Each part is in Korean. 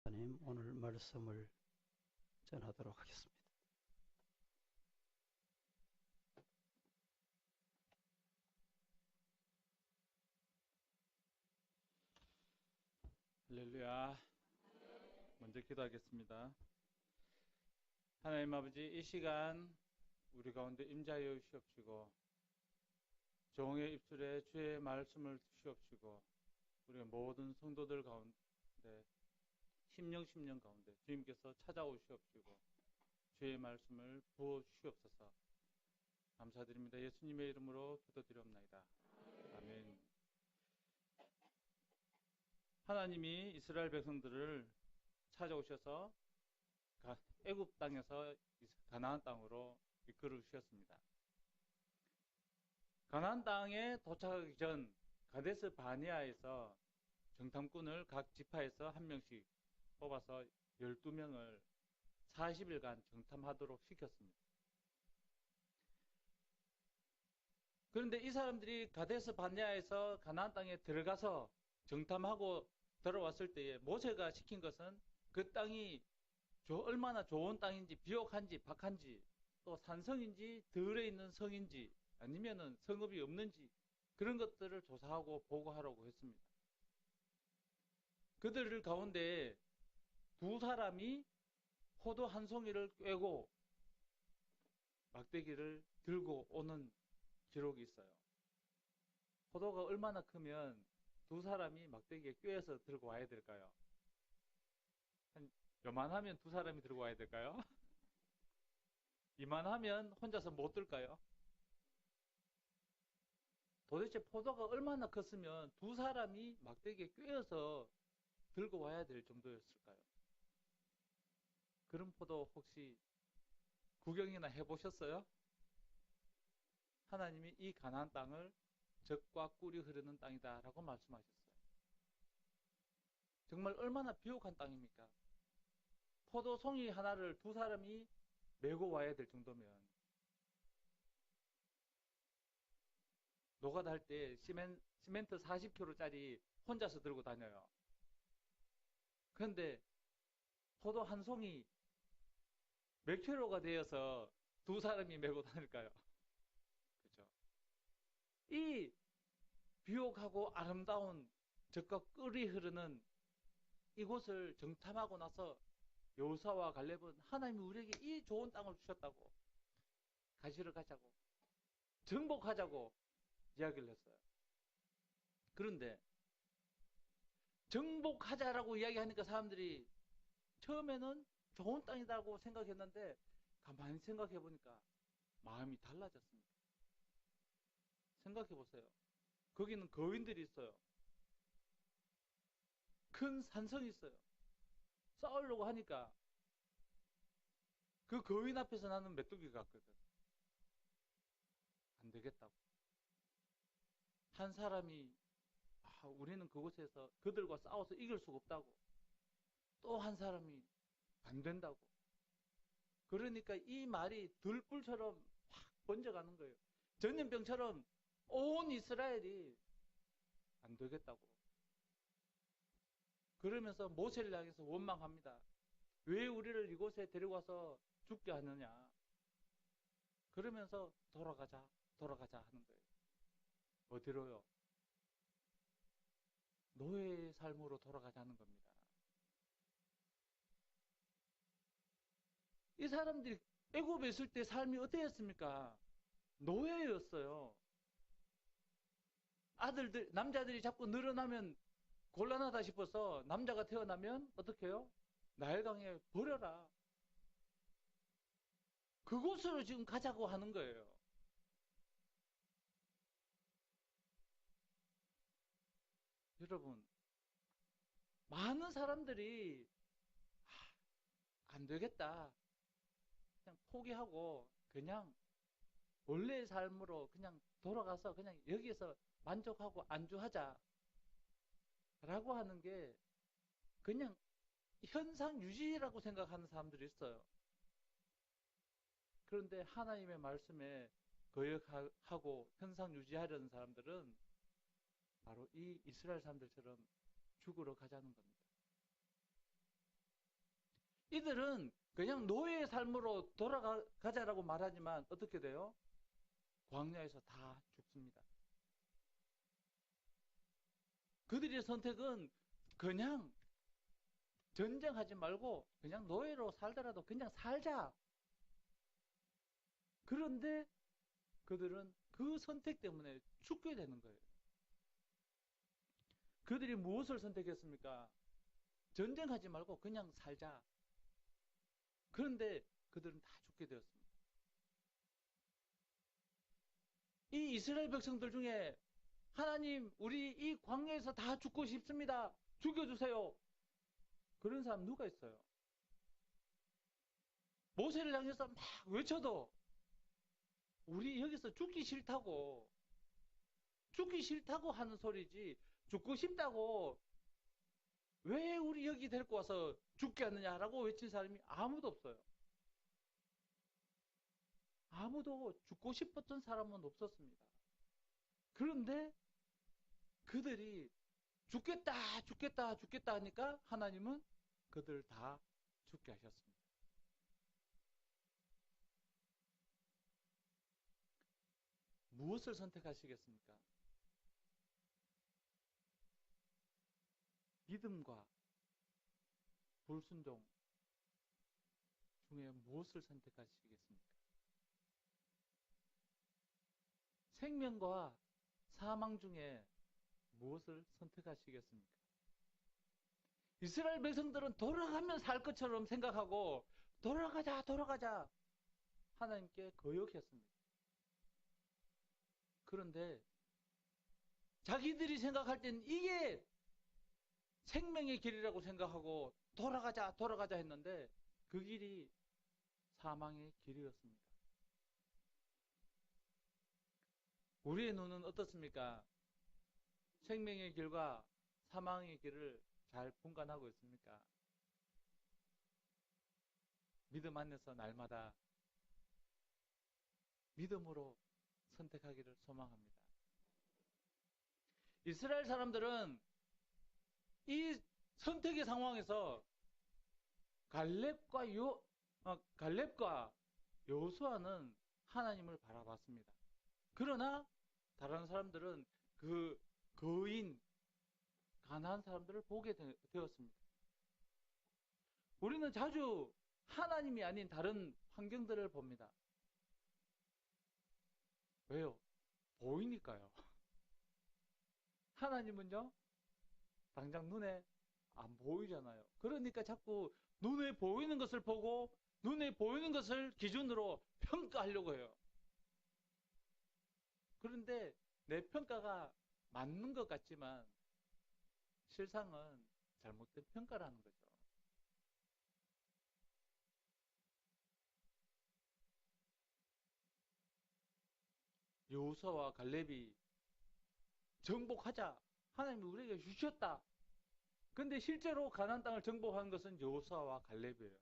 하나님, 오늘 말씀을 전하도록 하겠습니다. 할렐루야. 먼저 기도하겠습니다. 하나님 아버지, 이 시간 우리 가운데 임자여 주시옵시고 종의 입술에 주의 말씀을 주시옵시고 우리 모든 성도들 가운데 심령 가운데 주님께서 찾아오시옵시고 주의 말씀을 부어 주시옵소서. 감사드립니다. 예수님의 이름으로 기도드리옵나이다. 아멘. 하나님이 이스라엘 백성들을 찾아오셔서 애굽 땅에서 가나안 땅으로 이끌어 주셨습니다. 가나안 땅에 도착하기 전 가데스 바네아에서 정탐꾼을 각 지파에서 한 명씩 뽑아서 12명을 40일간 정탐하도록 시켰습니다. 그런데 이 사람들이 가데스 바네아에서 가나안 땅에 들어가서 정탐하고 들어왔을 때에 모세가 시킨 것은 그 땅이 얼마나 좋은 땅인지, 비옥한지, 박한지, 또 산성인지, 들에 있는 성인지, 아니면은 성읍이 없는지, 그런 것들을 조사하고 보고하라고 했습니다. 그들 가운데 두 사람이 포도 한 송이를 꿰고 막대기를 들고 오는 기록이 있어요. 포도가 얼마나 크면 두 사람이 막대기에 꿰어서 들고 와야 될까요? 요만하면 두 사람이 들고 와야 될까요? 이만하면 혼자서 못 들까요? 도대체 포도가 얼마나 컸으면 두 사람이 막대기에 꿰어서 들고 와야 될 정도였을까요? 그런 포도 혹시 구경이나 해보셨어요? 하나님이 이 가나안 땅을 젖과 꿀이 흐르는 땅이다라고 말씀하셨어요. 정말 얼마나 비옥한 땅입니까? 포도 송이 하나를 두 사람이 메고 와야 될 정도면 노가다 할 때 시멘트 40kg짜리 혼자서 들고 다녀요. 그런데 포도 한 송이 몇 킬로가 되어서 두 사람이 메고 다닐까요? 그죠? 이 비옥하고 아름다운 젖과 꿀이 흐르는 이곳을 정탐하고 나서 여호수아와 갈렙은 하나님이 우리에게 이 좋은 땅을 주셨다고 가지러 가자고 정복하자고 이야기를 했어요. 그런데 정복하자라고 이야기하니까 사람들이 처음에는 좋은 땅이라고 생각했는데 가만히 생각해 보니까 마음이 달라졌습니다. 생각해 보세요. 거기는 거인들이 있어요. 큰 산성이 있어요. 싸우려고 하니까 그 거인 앞에서 나는 메뚜기 같거든. 안 되겠다고. 한 사람이 우리는 그곳에서 그들과 싸워서 이길 수가 없다고. 또 한 사람이 안 된다고. 그러니까 이 말이 들불처럼 확 번져가는 거예요. 전염병처럼 온 이스라엘이 안 되겠다고. 그러면서 모세를 향해서 원망합니다. 왜 우리를 이곳에 데려와서 죽게 하느냐. 그러면서 돌아가자 하는 거예요. 어디로요? 노예의 삶으로 돌아가자는 겁니다. 이 사람들이 애굽에 있을 때 삶이 어땠습니까? 노예였어요. 남자들이 자꾸 늘어나면 곤란하다 싶어서 남자가 태어나면 어떻게 해요? 나일강에 버려라. 그곳으로 지금 가자고 하는 거예요. 여러분, 많은 사람들이 안 되겠다. 그냥 포기하고 그냥 원래의 삶으로 그냥 돌아가서 그냥 여기에서 만족하고 안주하자. 라고 하는 게 그냥 현상 유지라고 생각하는 사람들이 있어요. 그런데 하나님의 말씀에 거역하고 현상 유지하려는 사람들은 바로 이 이스라엘 사람들처럼 죽으러 가자는 겁니다. 이들은 그냥 노예의 삶으로 돌아가자라고 말하지만 어떻게 돼요? 광야에서 다 죽습니다. 그들의 선택은 그냥 전쟁하지 말고 그냥 노예로 살더라도 그냥 살자. 그런데 그들은 그 선택 때문에 죽게 되는 거예요. 그들이 무엇을 선택했습니까? 전쟁하지 말고 그냥 살자. 그런데 그들은 다 죽게 되었습니다. 이 이스라엘 백성들 중에 하나님, 우리 이 광야에서 다 죽고 싶습니다. 죽여주세요. 그런 사람 누가 있어요? 모세를 향해서 막 외쳐도 우리 여기서 죽기 싫다고 하는 소리지, 죽고 싶다고 왜 우리 여기 데리고 와서 죽게 하느냐라고 외친 사람이 아무도 없어요. 아무도 죽고 싶었던 사람은 없었습니다. 그런데 그들이 죽겠다, 죽겠다, 죽겠다 하니까 하나님은 그들 다 죽게 하셨습니다. 무엇을 선택하시겠습니까? 믿음과 불순종 중에 무엇을 선택하시겠습니까? 생명과 사망 중에 무엇을 선택하시겠습니까? 이스라엘 백성들은 돌아가면 살 것처럼 생각하고 돌아가자, 돌아가자 하나님께 거역했습니다. 그런데 자기들이 생각할 땐 이게 생명의 길이라고 생각하고 돌아가자, 돌아가자 했는데 그 길이 사망의 길이었습니다. 우리의 눈은 어떻습니까? 생명의 길과 사망의 길을 잘 분간하고 있습니까? 믿음 안에서 날마다 믿음으로 선택하기를 소망합니다. 이스라엘 사람들은 이 선택의 상황에서 갈렙과 여호수아는 하나님을 바라봤습니다. 그러나 다른 사람들은 그 거인 가나안 사람들을 보게 되었습니다. 우리는 자주 하나님이 아닌 다른 환경들을 봅니다. 왜요? 보이니까요. 하나님은요, 당장 눈에 안 보이잖아요. 그러니까 자꾸 눈에 보이는 것을 보고 눈에 보이는 것을 기준으로 평가하려고 해요. 그런데 내 평가가 맞는 것 같지만 실상은 잘못된 평가라는 거죠. 여호수아와 갈렙이 정복하자. 하나님이 우리에게 주셨다. 근데 실제로 가나안 땅을 정복한 것은 여호수아와 갈렙이에요.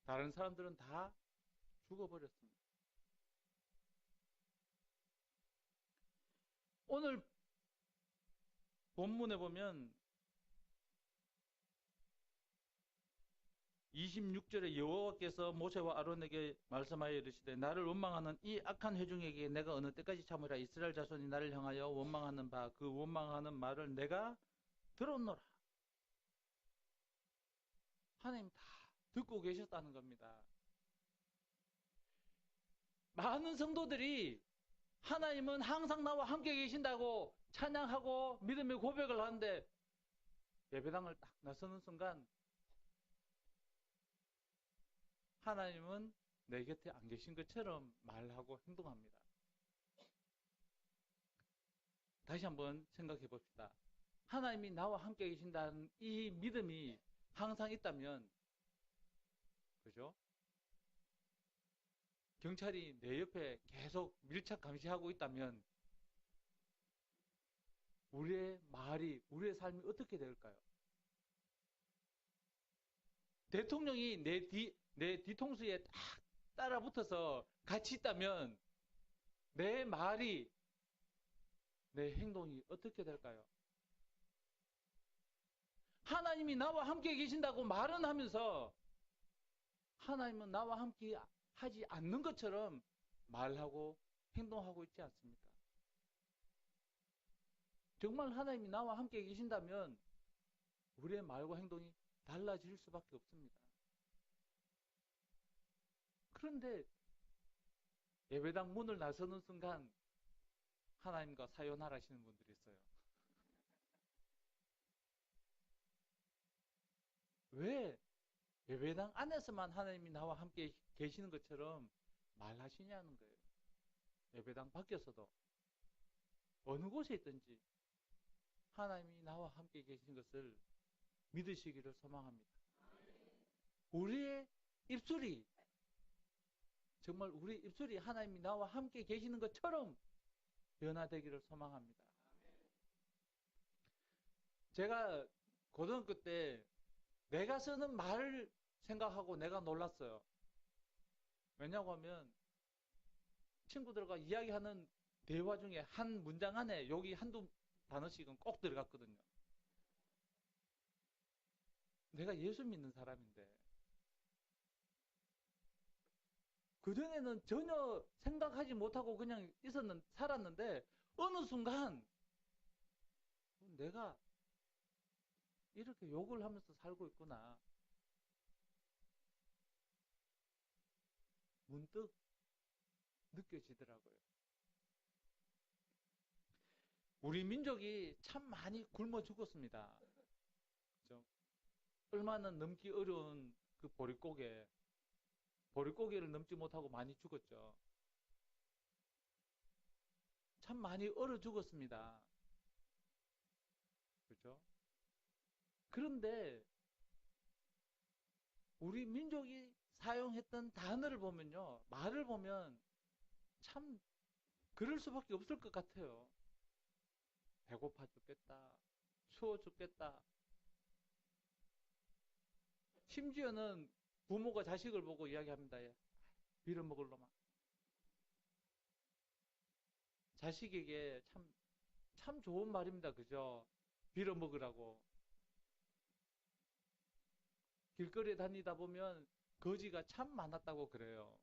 다른 사람들은 다 죽어버렸습니다. 오늘 본문에 보면 26절에 여호와께서 모세와 아론에게 말씀하여 이르시되 나를 원망하는 이 악한 회중에게 내가 어느 때까지 참으라. 이스라엘 자손이 나를 향하여 원망하는 바 그 원망하는 말을 내가 들었노라. 하나님 다 듣고 계셨다는 겁니다. 많은 성도들이 하나님은 항상 나와 함께 계신다고 찬양하고 믿음의 고백을 하는데 예배당을 딱 나서는 순간 하나님은 내 곁에 안 계신 것처럼 말하고 행동합니다. 다시 한번 생각해 봅시다. 하나님이 나와 함께 계신다는 이 믿음이 항상 있다면, 그죠? 경찰이 내 옆에 계속 밀착 감시하고 있다면 우리의 말이, 우리의 삶이 어떻게 될까요? 대통령이 내 뒤통수에 딱 따라붙어서 같이 있다면 내 말이, 내 행동이 어떻게 될까요? 하나님이 나와 함께 계신다고 말은 하면서 하나님은 나와 함께 하지 않는 것처럼 말하고 행동하고 있지 않습니까? 정말 하나님이 나와 함께 계신다면 우리의 말과 행동이 달라질 수밖에 없습니다. 그런데 예배당 문을 나서는 순간 하나님과 사요나라 하시는 분들이 있어요. 왜 예배당 안에서만 하나님이 나와 함께 계시는 것처럼 말하시냐는 거예요. 예배당 밖에서도 어느 곳에 있든지 하나님이 나와 함께 계신 것을 믿으시기를 소망합니다. 우리의 입술이 정말 우리 입술이 하나님이 나와 함께 계시는 것처럼 변화되기를 소망합니다. 제가 고등학교 때 내가 쓰는 말을 생각하고 내가 놀랐어요. 왜냐고 하면 친구들과 이야기하는 대화 중에 한 문장 안에 여기 한두 단어씩은 꼭 들어갔거든요. 내가 예수 믿는 사람인데 그전에는 전혀 생각하지 못하고 그냥 살았는데 어느 순간 내가 이렇게 욕을 하면서 살고 있구나. 문득 느껴지더라고요. 우리 민족이 참 많이 굶어 죽었습니다. 그렇죠? 얼마나 넘기 어려운 그 보릿고개를 넘지 못하고 많이 죽었죠. 참 많이 얼어 죽었습니다. 그렇죠? 그런데 우리 민족이 사용했던 단어를 보면요, 말을 보면 참 그럴 수밖에 없을 것 같아요. 배고파 죽겠다, 추워 죽겠다. 심지어는 부모가 자식을 보고 이야기합니다. 빌어먹을 놈아. 자식에게 참 좋은 말입니다. 그죠? 빌어먹으라고. 길거리에 다니다 보면 거지가 참 많았다고 그래요.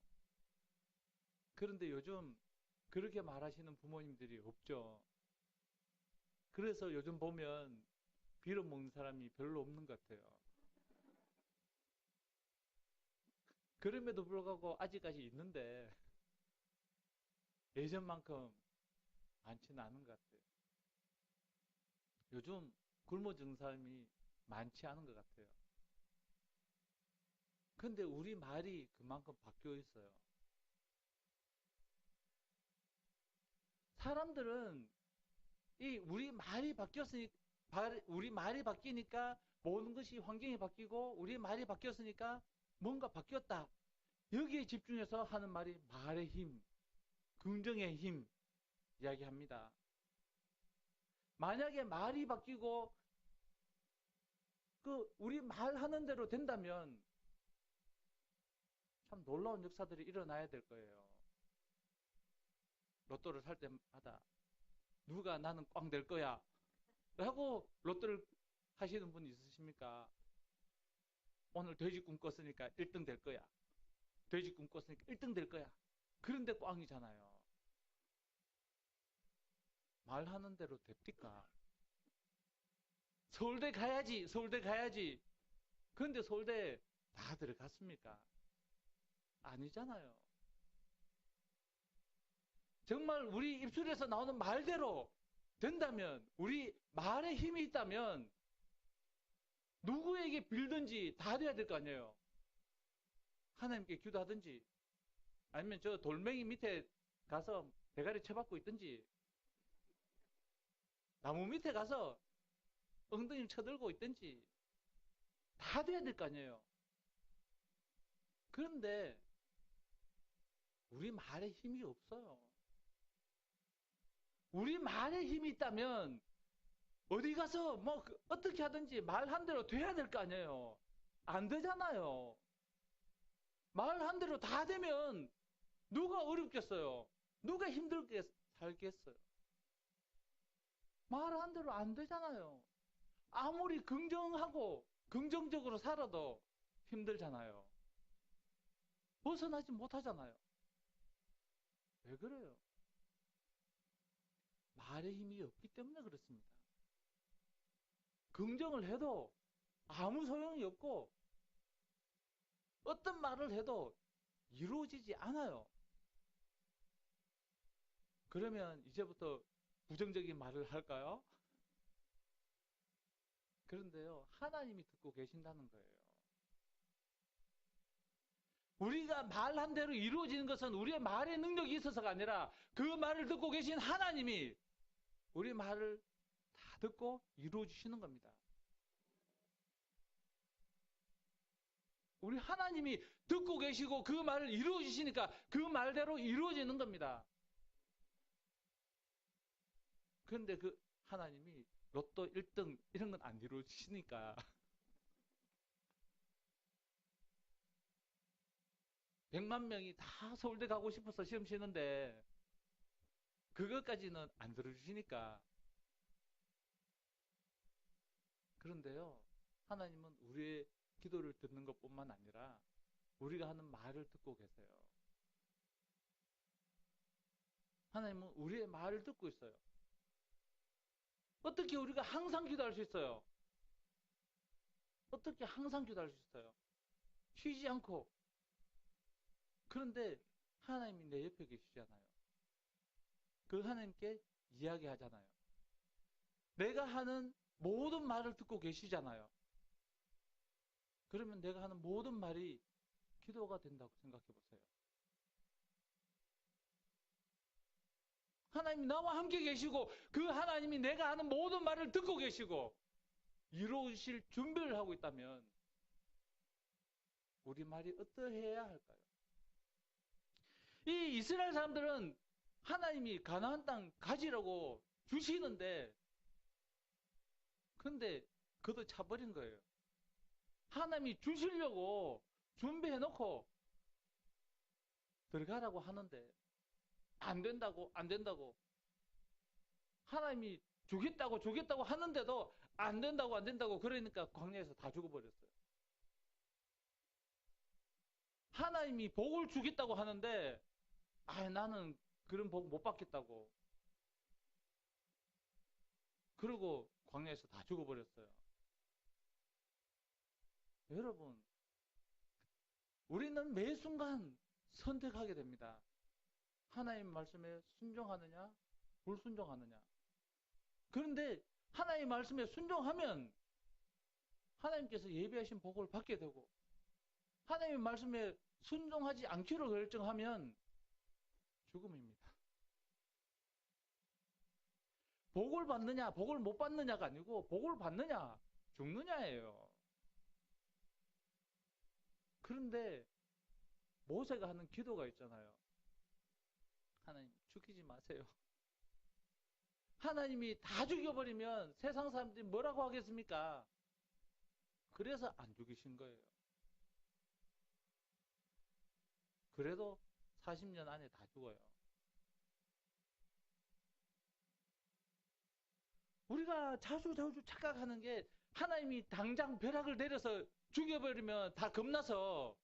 그런데 요즘 그렇게 말하시는 부모님들이 없죠. 그래서 요즘 보면 빌어먹는 사람이 별로 없는 것 같아요. 그럼에도 불구하고 아직까지 있는데 예전만큼 많지는 않은 것 같아요. 요즘 굶어 죽는 사람이 많지 않은 것 같아요. 근데 우리 말이 그만큼 바뀌어 있어요. 사람들은 우리 말이 바뀌니까 모든 것이 환경이 바뀌고 우리 말이 바뀌었으니까 뭔가 바뀌었다. 여기에 집중해서 하는 말이 말의 힘, 긍정의 힘 이야기합니다. 만약에 말이 바뀌고 우리 말하는 대로 된다면 참 놀라운 역사들이 일어나야 될 거예요. 로또를 살 때마다 누가 나는 꽝 될 거야 라고 로또를 하시는 분 있으십니까? 오늘 돼지 꿈 꿨으니까 1등 될 거야. 돼지 꿈 꿨으니까 1등 될 거야. 그런데 꽝이잖아요. 말하는 대로 됩니까? 서울대 가야지, 서울대 가야지. 그런데 서울대 다 들어갔습니까? 아니잖아요. 정말 우리 입술에서 나오는 말대로 된다면, 우리 말에 힘이 있다면 누구에게 빌든지 다 돼야 될 거 아니에요. 하나님께 기도하든지 아니면 저 돌멩이 밑에 가서 대가리 쳐박고 있든지 나무 밑에 가서 엉덩이 쳐들고 있든지 다 돼야 될 거 아니에요. 그런데 우리 말에 힘이 없어요. 우리 말에 힘이 있다면 어디 가서 어떻게 하든지 말한 대로 돼야 될 거 아니에요. 안 되잖아요. 말한 대로 다 되면 누가 어렵겠어요? 누가 힘들게 살겠어요? 말한 대로 안 되잖아요. 아무리 긍정하고 긍정적으로 살아도 힘들잖아요. 벗어나지 못하잖아요. 왜 그래요? 말의 힘이 없기 때문에 그렇습니다. 긍정을 해도 아무 소용이 없고 어떤 말을 해도 이루어지지 않아요. 그러면 이제부터 부정적인 말을 할까요? 그런데요, 하나님이 듣고 계신다는 거예요. 우리가 말한 대로 이루어지는 것은 우리의 말의 능력이 있어서가 아니라 그 말을 듣고 계신 하나님이 우리 말을 다 듣고 이루어주시는 겁니다. 우리 하나님이 듣고 계시고 그 말을 이루어주시니까 그 말대로 이루어지는 겁니다. 그런데 그 하나님이 로또 1등 이런 건 안 이루어지시니까 100만 명이 다 서울대 가고 싶어서 시험 치는데 그것까지는 안 들어주시니까. 그런데요, 하나님은 우리의 기도를 듣는 것뿐만 아니라 우리가 하는 말을 듣고 계세요. 하나님은 우리의 말을 듣고 있어요. 어떻게 우리가 항상 기도할 수 있어요? 어떻게 항상 기도할 수 있어요? 쉬지 않고. 그런데 하나님이 내 옆에 계시잖아요. 그 하나님께 이야기하잖아요. 내가 하는 모든 말을 듣고 계시잖아요. 그러면 내가 하는 모든 말이 기도가 된다고 생각해 보세요. 하나님이 나와 함께 계시고 그 하나님이 내가 하는 모든 말을 듣고 계시고 이루어질 준비를 하고 있다면 우리 말이 어떠해야 할까요? 이 이스라엘 사람들은 하나님이 가나안 땅 가지라고 주시는데 근데 그도 차버린 거예요. 하나님이 주시려고 준비해놓고 들어가라고 하는데 안 된다고 안 된다고 하나님이 주겠다고 하는데도 안 된다고 그러니까 광야에서 다 죽어버렸어요. 하나님이 복을 주겠다고 하는데 나는 그런 복 못 받겠다고 그러고 광야에서 다 죽어버렸어요. 여러분, 우리는 매 순간 선택하게 됩니다. 하나님 말씀에 순종하느냐 불순종하느냐. 그런데 하나님 말씀에 순종하면 하나님께서 예비하신 복을 받게 되고 하나님의 말씀에 순종하지 않기로 결정하면 죽음입니다. 복을 받느냐 복을 못 받느냐가 아니고 복을 받느냐 죽느냐예요. 그런데 모세가 하는 기도가 있잖아요. 하나님 죽이지 마세요. 하나님이 다 죽여버리면 세상 사람들이 뭐라고 하겠습니까? 그래서 안 죽이신 거예요. 그래도 40년 안에 다 죽어요. 우리가 자주 착각하는 게 하나님이 당장 벼락을 내려서 죽여버리면 다 겁나서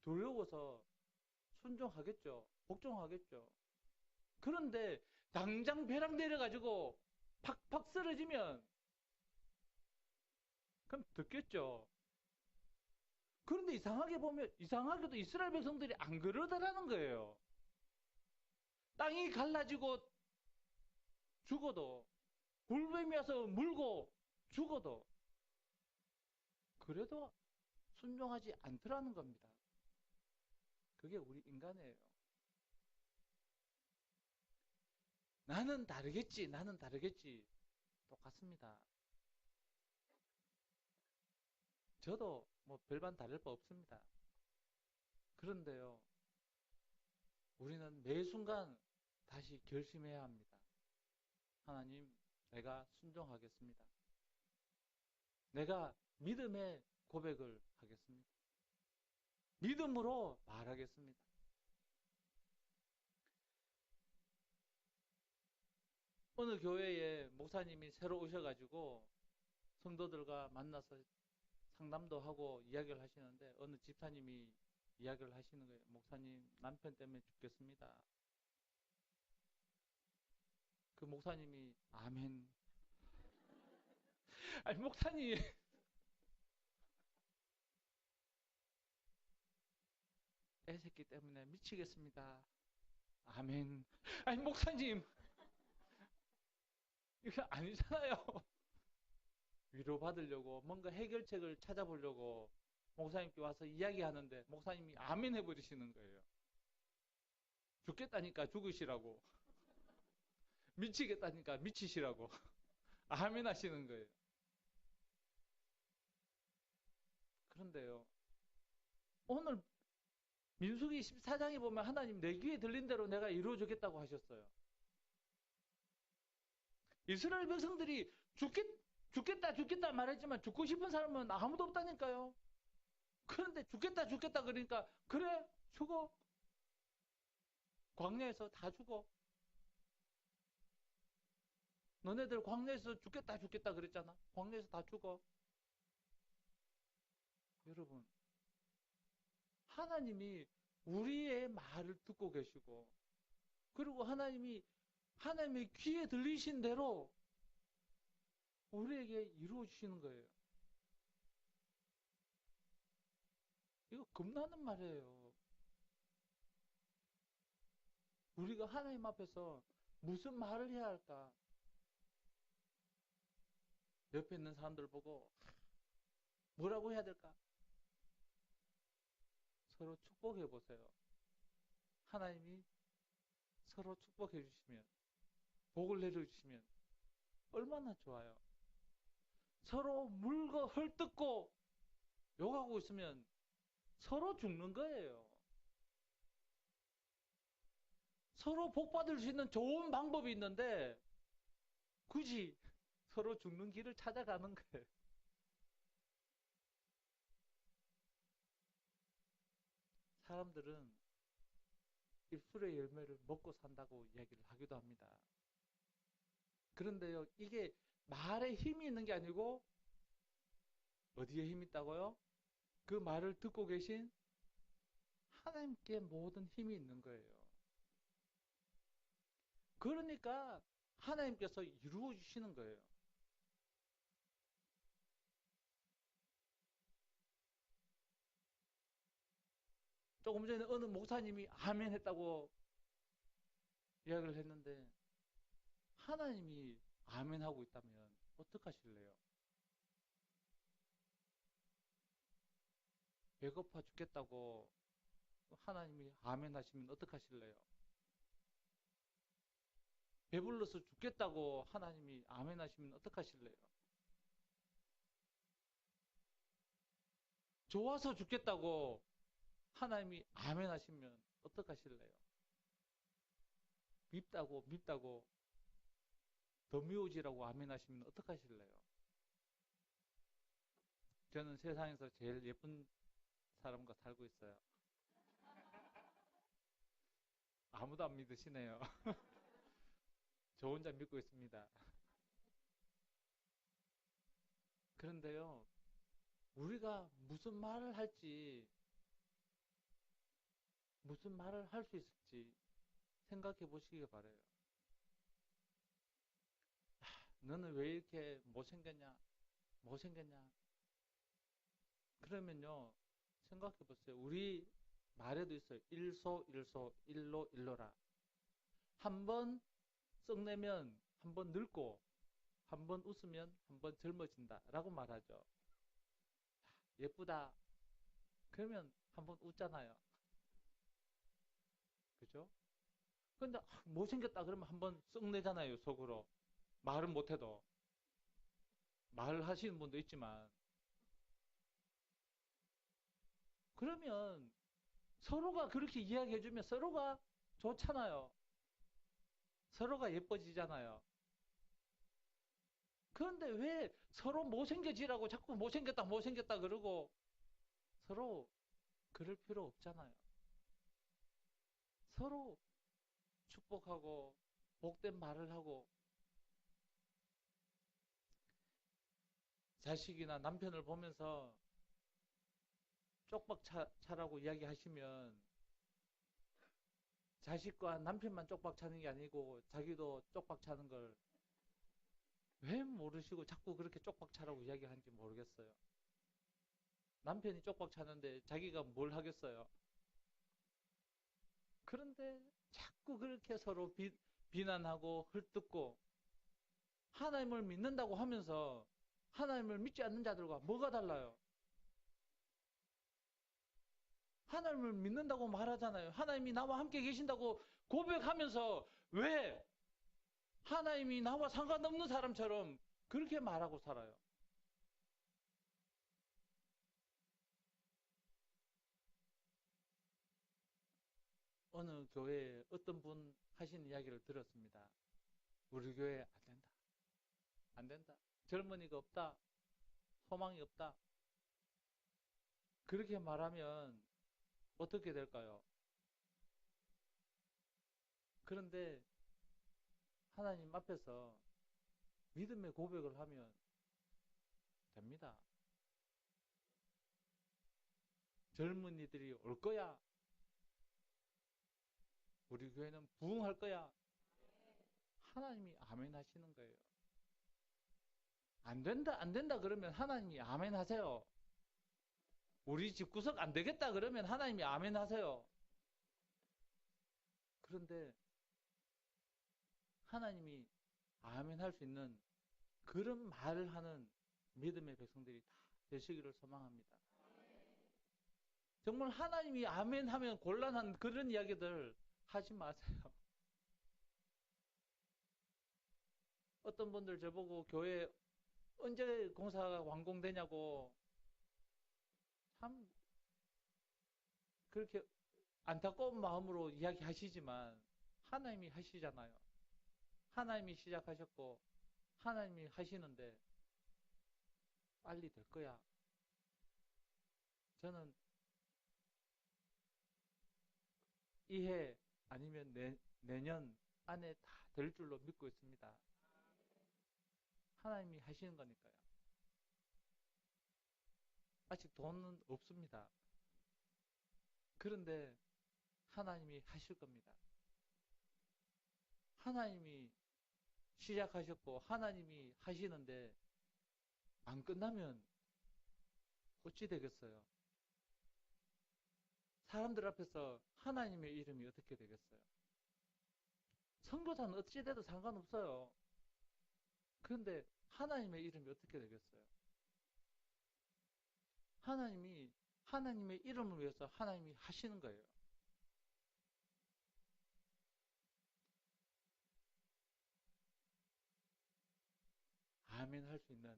두려워서 순종하겠죠. 복종하겠죠. 그런데 당장 벼락 내려가지고 팍팍 쓰러지면 그럼 듣겠죠. 그런데 이상하게도 이스라엘 백성들이 안 그러더라는 거예요. 땅이 갈라지고 죽어도 굴뱀이 와서 물고 죽어도 그래도 순종하지 않더라는 겁니다. 그게 우리 인간이에요. 나는 다르겠지 똑같습니다. 저도 뭐 별반 다를 바 없습니다. 그런데요, 우리는 매 순간 다시 결심해야 합니다. 하나님, 내가 순종하겠습니다. 내가 믿음의 고백을 하겠습니다. 믿음으로 말하겠습니다. 어느 교회에 목사님이 새로 오셔가지고 성도들과 만나서 상담도 하고 이야기를 하시는데 어느 집사님이 이야기를 하시는 거예요. 목사님, 남편 때문에 죽겠습니다. 그 목사님이 아멘. 아니 목사님, 애새끼 때문에 미치겠습니다. 아멘. 아니 목사님, 이거 아니잖아요. 위로받으려고 뭔가 해결책을 찾아보려고 목사님께 와서 이야기하는데 목사님이 아멘 해버리시는 거예요. 죽겠다니까 죽으시라고. 미치겠다니까 미치시라고. 아멘 하시는 거예요. 그런데요, 오늘 민수기 14장에 보면 하나님 내 귀에 들린 대로 내가 이루어주겠다고 하셨어요. 이스라엘 백성들이 죽겠다 말했지만 죽고 싶은 사람은 아무도 없다니까요. 그런데 죽겠다 그러니까 그래 죽어. 광야에서 다 죽어. 너네들 광야에서 죽겠다 그랬잖아. 광야에서 다 죽어. 여러분, 하나님이 우리의 말을 듣고 계시고 그리고 하나님의 귀에 들리신 대로 우리에게 이루어 주시는 거예요. 이거 겁나는 말이에요. 우리가 하나님 앞에서 무슨 말을 해야 할까? 옆에 있는 사람들 보고 뭐라고 해야 될까? 서로 축복해 보세요. 하나님이 서로 축복해 주시면, 복을 내려 주시면 얼마나 좋아요. 서로 물고 헐뜯고 욕하고 있으면 서로 죽는 거예요. 서로 복 받을 수 있는 좋은 방법이 있는데 굳이 서로 죽는 길을 찾아가는 거예요. 사람들은 입술의 열매를 먹고 산다고 이야기를 하기도 합니다. 그런데요, 이게 말에 힘이 있는 게 아니고 어디에 힘이 있다고요? 그 말을 듣고 계신 하나님께 모든 힘이 있는 거예요. 그러니까 하나님께서 이루어 주시는 거예요. 조금 전에 어느 목사님이 아멘 했다고 이야기를 했는데 하나님이 아멘 하고 있다면 어떡하실래요? 배고파 죽겠다고 하나님이 아멘 하시면 어떡하실래요? 배불러서 죽겠다고 하나님이 아멘 하시면 어떡하실래요? 좋아서 죽겠다고 하나님이 아멘 하시면 어떡하실래요? 밉다고 더 미워지라고 아멘 하시면 어떡하실래요? 저는 세상에서 제일 예쁜 사람과 살고 있어요. 아무도 안 믿으시네요. 저 혼자 믿고 있습니다. 그런데요, 우리가 무슨 말을 할지, 무슨 말을 할 수 있을지 생각해 보시기 바라요. 너는 왜 이렇게 못생겼냐? 그러면요, 생각해 보세요. 우리 말에도 있어요. 일소, 일로, 일로라. 한 번 썩내면 한 번 늙고, 한 번 웃으면 한 번 젊어진다. 라고 말하죠. 예쁘다. 그러면 한 번 웃잖아요. 그죠? 근데 못생겼다 그러면 한 번 썩내잖아요, 속으로. 말은 못해도. 말을 하시는 분도 있지만. 그러면 서로가 그렇게 이야기해주면 서로가 좋잖아요. 서로가 예뻐지잖아요. 그런데 왜 서로 못생겨지라고 자꾸 못생겼다 그러고 서로 그럴 필요 없잖아요. 서로 축복하고 복된 말을 하고 자식이나 남편을 보면서 쪽박 차라고 이야기하시면 자식과 남편만 쪽박 차는 게 아니고 자기도 쪽박 차는 걸 왜 모르시고 자꾸 그렇게 쪽박 차라고 이야기하는지 모르겠어요. 남편이 쪽박 차는데 자기가 뭘 하겠어요. 그런데 자꾸 그렇게 서로 비난하고 헐뜯고 하나님을 믿는다고 하면서 하나님을 믿지 않는 자들과 뭐가 달라요? 하나님을 믿는다고 말하잖아요. 하나님이 나와 함께 계신다고 고백하면서 왜 하나님이 나와 상관없는 사람처럼 그렇게 말하고 살아요? 어느 교회에 어떤 분 하신 이야기를 들었습니다. 우리 교회 안 된다. 안 된다. 젊은이가 없다. 소망이 없다. 그렇게 말하면 어떻게 될까요? 그런데 하나님 앞에서 믿음의 고백을 하면 됩니다. 젊은이들이 올 거야. 우리 교회는 부흥할 거야. 하나님이 아멘 하시는 거예요. 안 된다, 안 된다 그러면 하나님이 아멘 하세요. 우리 집구석 안 되겠다 그러면 하나님이 아멘 하세요. 그런데 하나님이 아멘 할 수 있는 그런 말을 하는 믿음의 백성들이 다 되시기를 소망합니다. 정말 하나님이 아멘 하면 곤란한 그런 이야기들 하지 마세요. 어떤 분들 저보고 교회 언제 공사가 완공되냐고 참 그렇게 안타까운 마음으로 이야기하시지만 하나님이 하시잖아요. 하나님이 시작하셨고 하나님이 하시는데 빨리 될 거야. 저는 이해 아니면 내년 안에 다 될 줄로 믿고 있습니다. 하나님이 하시는 거니까요. 아직 돈은 없습니다. 그런데 하나님이 하실 겁니다. 하나님이 시작하셨고 하나님이 하시는데 안 끝나면 어찌 되겠어요? 사람들 앞에서 하나님의 이름이 어떻게 되겠어요? 선교사는 어찌 돼도 상관없어요. 그런데 하나님의 이름이 어떻게 되겠어요? 하나님이 하나님의 이름을 위해서 하나님이 하시는 거예요. 아멘 할 수 있는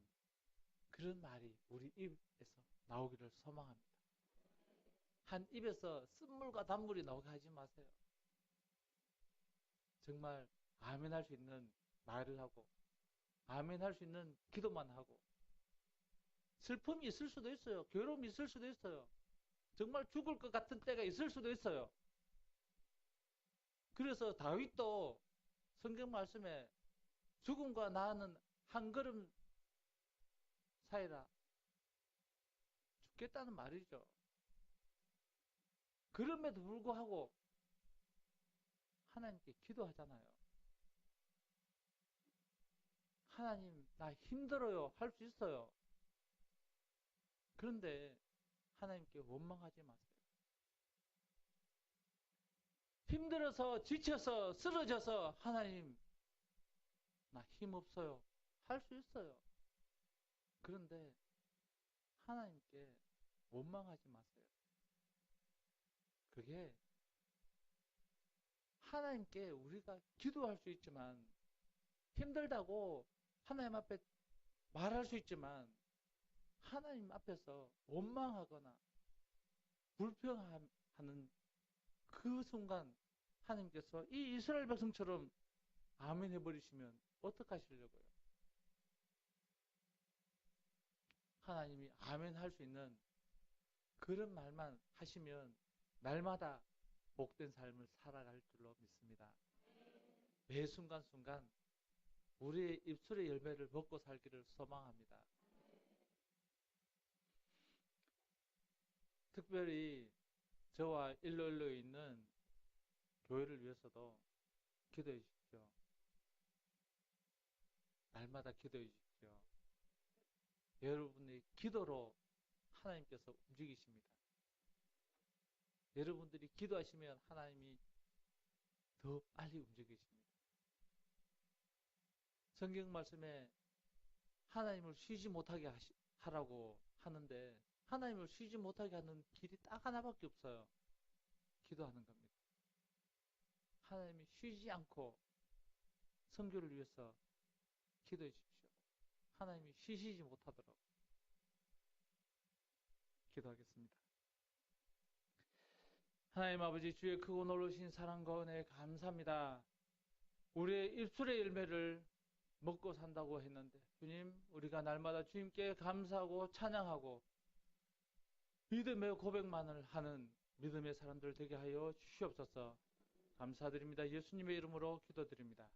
그런 말이 우리 입에서 나오기를 소망합니다. 한 입에서 쓴물과 단물이 나오게 하지 마세요. 정말 아멘 할 수 있는 말을 하고 아멘 할 수 있는 기도만 하고 슬픔이 있을 수도 있어요. 괴로움이 있을 수도 있어요. 정말 죽을 것 같은 때가 있을 수도 있어요. 그래서 다윗도 성경 말씀에 죽음과 나는 한 걸음 사이라 죽겠다는 말이죠. 그럼에도 불구하고 하나님께 기도하잖아요. 하나님, 나 힘들어요. 할 수 있어요. 그런데 하나님께 원망하지 마세요. 힘들어서 지쳐서 쓰러져서 하나님, 나 힘없어요. 할 수 있어요. 그런데 하나님께 원망하지 마세요. 그게 하나님께 우리가 기도할 수 있지만 힘들다고 하나님 앞에 말할 수 있지만 하나님 앞에서 원망하거나 불평하는 그 순간 하나님께서 이 이스라엘 백성처럼 아멘 해버리시면 어떡하시려고요? 하나님이 아멘 할 수 있는 그런 말만 하시면 날마다 복된 삶을 살아갈 줄로 믿습니다. 매 순간순간 우리의 입술의 열매를 먹고 살기를 소망합니다. 특별히 저와 일로일로에 있는 교회를 위해서도 기도해 주십시오. 날마다 기도해 주십시오. 여러분의 기도로 하나님께서 움직이십니다. 여러분들이 기도하시면 하나님이 더 빨리 움직이십니다. 성경 말씀에 하나님을 쉬지 못하게 하라고 하는데 하나님을 쉬지 못하게 하는 길이 딱 하나밖에 없어요. 기도하는 겁니다. 하나님이 쉬지 않고 선교를 위해서 기도해 주십시오. 하나님이 쉬시지 못하도록 기도하겠습니다. 하나님 아버지, 주의 크고 놀라신 사랑과 은혜에 감사합니다. 우리의 입술의 열매를 먹고 산다고 했는데 주님, 우리가 날마다 주님께 감사하고 찬양하고 믿음의 고백만을 하는 믿음의 사람들 되게 하여 주시옵소서. 감사드립니다. 예수님의 이름으로 기도드립니다.